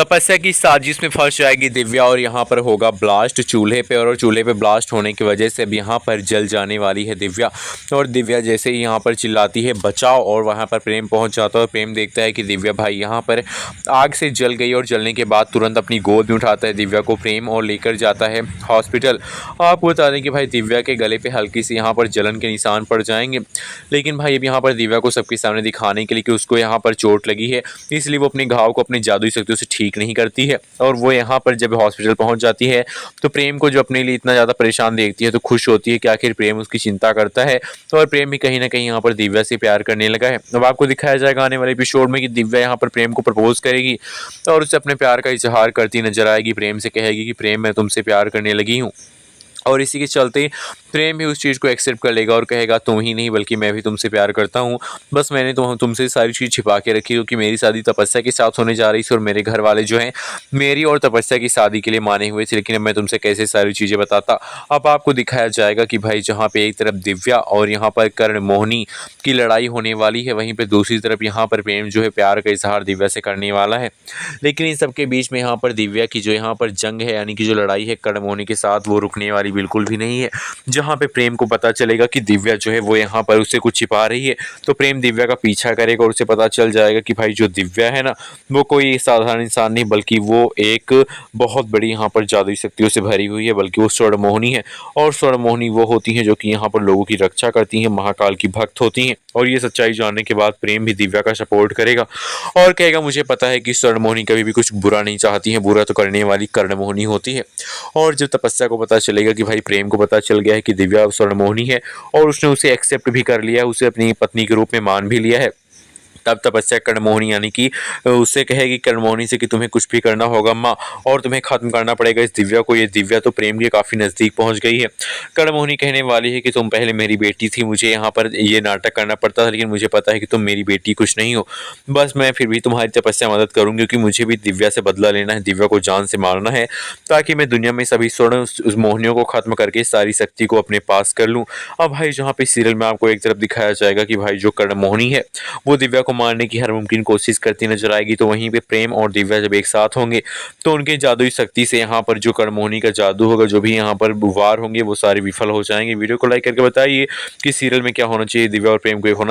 तपस्या की साजिश में फंस जाएगी दिव्या और यहाँ पर होगा ब्लास्ट चूल्हे पे, और चूल्हे पे ब्लास्ट होने की वजह से अब यहाँ पर जल जाने वाली है दिव्या। और दिव्या जैसे ही यहाँ पर चिल्लाती है बचाओ, और वहाँ पर प्रेम पहुँच जाता है और प्रेम देखता है कि दिव्या भाई यहाँ पर आग से जल गई, और जलने के बाद तुरंत अपनी गोद में उठाता है दिव्या को प्रेम और लेकर जाता है हॉस्पिटल। आपको बता दें कि भाई दिव्या के गले पे हल्की सी यहाँ पर जलन के निशान पड़ जाएंगे, लेकिन भाई अब यहाँ पर दिव्या को सबके सामने दिखाने के लिए कि उसको यहाँ पर चोट लगी है, इसलिए वो अपने घाव को अपनी जादुई शक्तियों से ठीक नहीं करती है। और वो यहाँ पर जब हॉस्पिटल पहुँच जाती है तो प्रेम को जो अपने लिए इतना ज़्यादा परेशान देखती है तो खुश होती है कि आखिर प्रेम उसकी चिंता करता है, और प्रेम भी कहीं ना कहीं यहाँ पर दिव्या से प्यार करने लगा है। अब आपको दिखाया जाएगा आने वाले एपिसोड में कि दिव्या यहाँ पर प्रेम को प्रपोज करेगी और उससे अपने प्यार का इजहार करती नजर आएगी। प्रेम से कहेगी कि प्रेम मैं तुमसे प्यार करने लगी हूँ, और इसी के चलते प्रेम भी उस चीज़ को एक्सेप्ट कर लेगा और कहेगा तुम ही नहीं बल्कि मैं भी तुमसे प्यार करता हूँ। बस मैंने तुमसे सारी चीज़ छिपा के रखी, क्योंकि मेरी शादी तपस्या के साथ होने जा रही थी और मेरे घर वाले जो हैं मेरी और तपस्या की शादी के लिए माने हुए थे, लेकिन अब मैं तुमसे कैसे सारी चीज़ें बताता। अब आपको दिखाया जाएगा कि भाई जहाँ पे एक तरफ दिव्या और यहाँ पर कर्ण मोहिनी की लड़ाई होने वाली है, वहीं पर दूसरी तरफ यहाँ पर प्रेम जो है प्यार का इजहार दिव्या से करने वाला है। लेकिन इन सबके बीच में यहाँ पर दिव्या की जो यहाँ पर जंग है, यानी कि जो लड़ाई है कर्ण मोहिनी के साथ, वो रुकने वाली बिल्कुल भी नहीं है। जहाँ पे प्रेम को पता चलेगा कि दिव्या जो है वो यहाँ पर उससे कुछ छिपा रही है, तो प्रेम दिव्या का पीछा करेगा और उसे पता चल जाएगा कि भाई जो दिव्या है ना वो कोई साधारण इंसान नहीं, बल्कि वो एक बहुत बड़ी यहाँ पर जादुई शक्तियों से भरी हुई है, बल्कि वो स्वर्ण मोहिनी है। और स्वर्ण मोहिनी वो होती है जो कि यहाँ पर लोगों की रक्षा करती हैं, महाकाल की भक्त होती हैं। और ये सच्चाई जानने के बाद प्रेम भी दिव्या का सपोर्ट करेगा और कहेगा मुझे पता है कि स्वर्ण मोहिनी कभी भी कुछ बुरा नहीं चाहती है, बुरा तो करने वाली कर्ण मोहिनी होती है। और जब तपस्या को पता चलेगा कि भाई प्रेम को पता चल गया है कि दिव्या स्वर्ण मोहिनी है और उसने उसे एक्सेप्ट भी कर लिया है, उसे अपनी पत्नी के रूप में मान भी लिया है, तब तपस्या कर्णमोहिनी यानी कि उससे कहेगी कर्णमोहिनी से कि तुम्हें कुछ भी करना होगा माँ, और तुम्हें खत्म करना पड़ेगा इस दिव्या को। ये दिव्या तो प्रेम के काफ़ी नज़दीक पहुंच गई है। कर्णमोहिनी कहने वाली है कि तुम पहले मेरी बेटी थी, मुझे यहाँ पर ये नाटक करना पड़ता था, लेकिन मुझे पता है कि तुम मेरी बेटी कुछ नहीं हो। बस मैं फिर भी तुम्हारी तपस्या मदद करूँगी, क्योंकि मुझे भी दिव्या से बदला लेना है, दिव्या को जान से मारना है, ताकि मैं दुनिया में सभी स्वर्ण उस मोहिनियों को ख़त्म करके सारी शक्ति को अपने पास कर लूँ। अब भाई जहाँ पे सीरियल में आपको एक तरफ दिखाया जाएगा कि भाई जो कर्णमोहिनी है वो दिव्या को मारने की हर मुमकिन कोशिश करती नजर आएगी, तो वहीं पे प्रेम और दिव्या जब एक साथ होंगे तो उनके जादुई शक्ति से यहाँ पर जो कर्णमोहिनी का जादू होगा, जो भी यहाँ पर वार होंगे वो सारे विफल हो जाएंगे। वीडियो को लाइक करके बताइए कि सीरियल में क्या होना चाहिए, दिव्या और प्रेम को एक होना